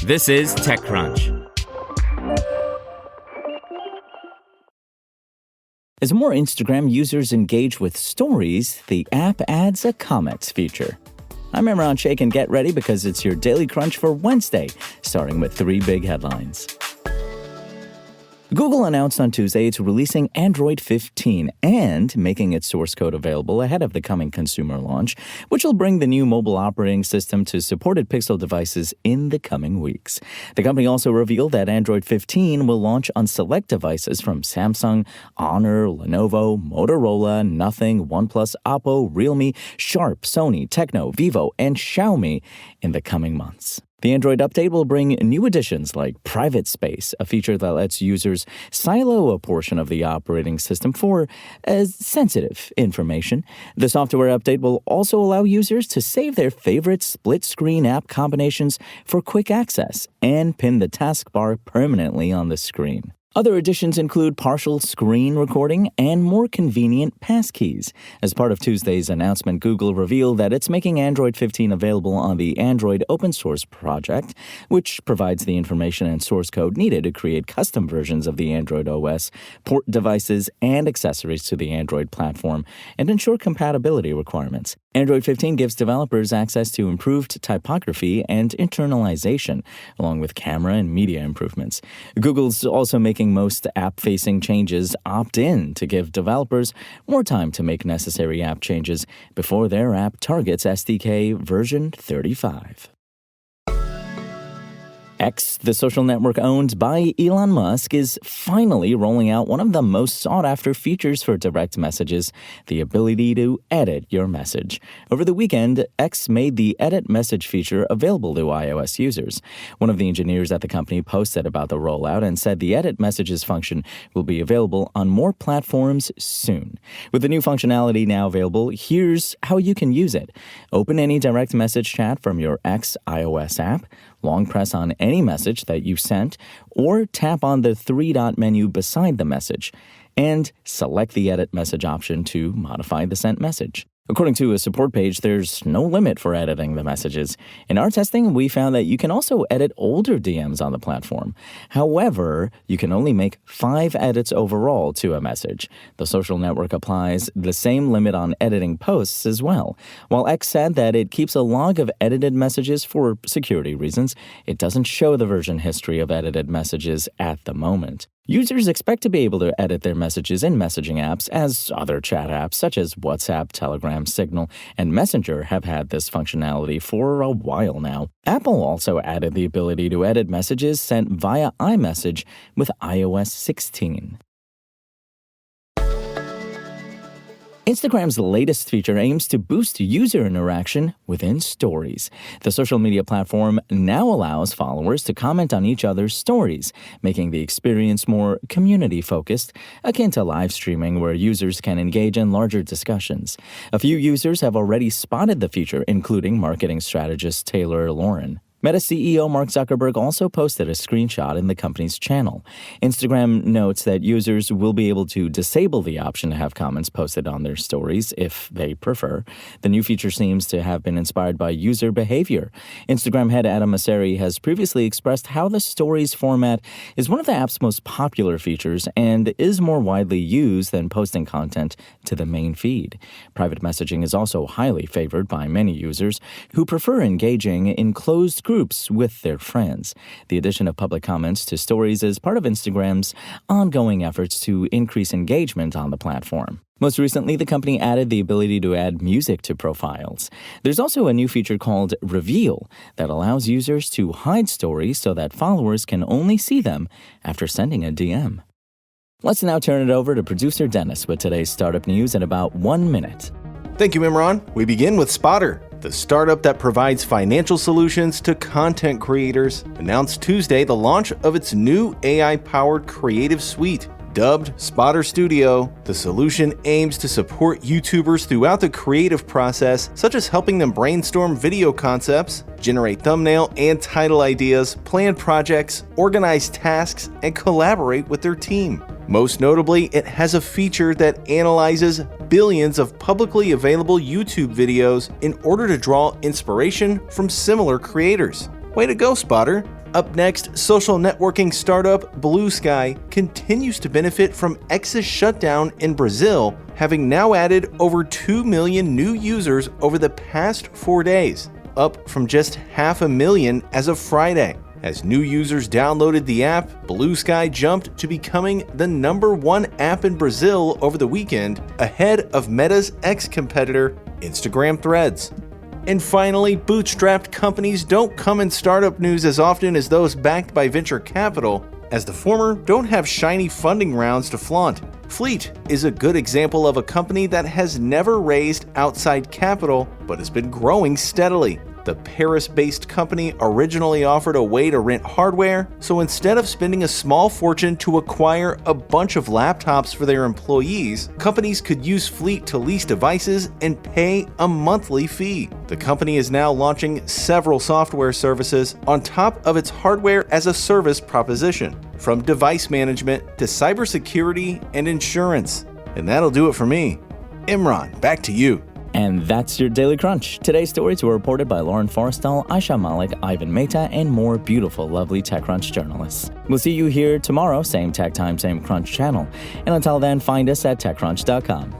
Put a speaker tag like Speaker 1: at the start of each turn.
Speaker 1: This is TechCrunch. As more Instagram users engage with stories, the app adds a comments feature. I'm Imran Sheikh, and get ready because it's your Daily Crunch for Wednesday, starting with 3 big headlines. Google announced on Tuesday it's releasing Android 15 and making its source code available ahead of the coming consumer launch, which will bring the new mobile operating system to supported Pixel devices in the coming weeks. The company also revealed that Android 15 will launch on select devices from Samsung, Honor, Lenovo, Motorola, Nothing, OnePlus, Oppo, Realme, Sharp, Sony, Tecno, Vivo, and Xiaomi in the coming months. The Android update will bring new additions like Private Space, a feature that lets users silo a portion of the operating system for sensitive information. The software update will also allow users to save their favorite split-screen app combinations for quick access and pin the taskbar permanently on the screen. Other additions include partial screen recording and more convenient passkeys. As part of Tuesday's announcement, Google revealed that it's making Android 15 available on the Android open source project, which provides the information and source code needed to create custom versions of the Android OS, port devices, and accessories to the Android platform, and ensure compatibility requirements. Android 15 gives developers access to improved typography and internalization, along with camera and media improvements. Google's also making most app-facing changes opt-in to give developers more time to make necessary app changes before their app targets SDK version 35. X, the social network owned by Elon Musk, is finally rolling out one of the most sought-after features for direct messages, the ability to edit your message. Over the weekend, X made the Edit Message feature available to iOS users. One of the engineers at the company posted about the rollout and said the Edit Messages function will be available on more platforms soon. With the new functionality now available, here's how you can use it. Open any direct message chat from your X iOS app, long press on any message that you sent, or tap on the 3-dot menu beside the message, and select the Edit Message option to modify the sent message. According to a support page, there's no limit for editing the messages. In our testing, we found that you can also edit older DMs on the platform. However, you can only make 5 edits overall to a message. The social network applies the same limit on editing posts as well. While X said that it keeps a log of edited messages for security reasons, it doesn't show the version history of edited messages at the moment. Users expect to be able to edit their messages in messaging apps, as other chat apps such as WhatsApp, Telegram, Signal, and Messenger have had this functionality for a while now. Apple also added the ability to edit messages sent via iMessage with iOS 16. Instagram's latest feature aims to boost user interaction within Stories. The social media platform now allows followers to comment on each other's stories, making the experience more community-focused, akin to live streaming where users can engage in larger discussions. A few users have already spotted the feature, including marketing strategist Taylor Lauren. Meta CEO Mark Zuckerberg also posted a screenshot in the company's channel. Instagram notes that users will be able to disable the option to have comments posted on their stories if they prefer. The new feature seems to have been inspired by user behavior. Instagram head Adam Mosseri has previously expressed how the stories format is one of the app's most popular features and is more widely used than posting content to the main feed. Private messaging is also highly favored by many users who prefer engaging in closed groups with their friends. The addition of public comments to stories is part of Instagram's ongoing efforts to increase engagement on the platform. Most recently, the company added the ability to add music to profiles. There's also a new feature called Reveal that allows users to hide stories so that followers can only see them after sending a DM. Let's now turn it over to producer Dennis with today's startup news in about 1 minute.
Speaker 2: Thank you, Imran. We begin with Spotter. The startup that provides financial solutions to content creators announced Tuesday the launch of its new AI-powered creative suite. Dubbed Spotter Studio, the solution aims to support YouTubers throughout the creative process, such as helping them brainstorm video concepts, generate thumbnail and title ideas, plan projects, organize tasks, and collaborate with their team. Most notably, it has a feature that analyzes billions of publicly available YouTube videos in order to draw inspiration from similar creators. Way to go, Spotter! Up next, social networking startup Blue Sky continues to benefit from X's shutdown in Brazil, having now added over 2 million new users over the past 4 days, up from just 500,000 as of Friday. As new users downloaded the app, Blue Sky jumped to becoming the #1 app in Brazil over the weekend, ahead of Meta's ex-competitor, Instagram Threads. And finally, bootstrapped companies don't come in startup news as often as those backed by venture capital, as the former don't have shiny funding rounds to flaunt. Fleet is a good example of a company that has never raised outside capital but has been growing steadily. The Paris-based company originally offered a way to rent hardware, so instead of spending a small fortune to acquire a bunch of laptops for their employees, companies could use Fleet to lease devices and pay a monthly fee. The company is now launching several software services on top of its hardware-as-a-service proposition, from device management to cybersecurity and insurance. And that'll do it for me. Imran, back to you.
Speaker 1: And that's your Daily Crunch. Today's stories were reported by Lauren Forrestal, Aisha Malik, Ivan Mehta, and more beautiful, lovely TechCrunch journalists. We'll see you here tomorrow, same tech time, same Crunch channel. And until then, find us at TechCrunch.com.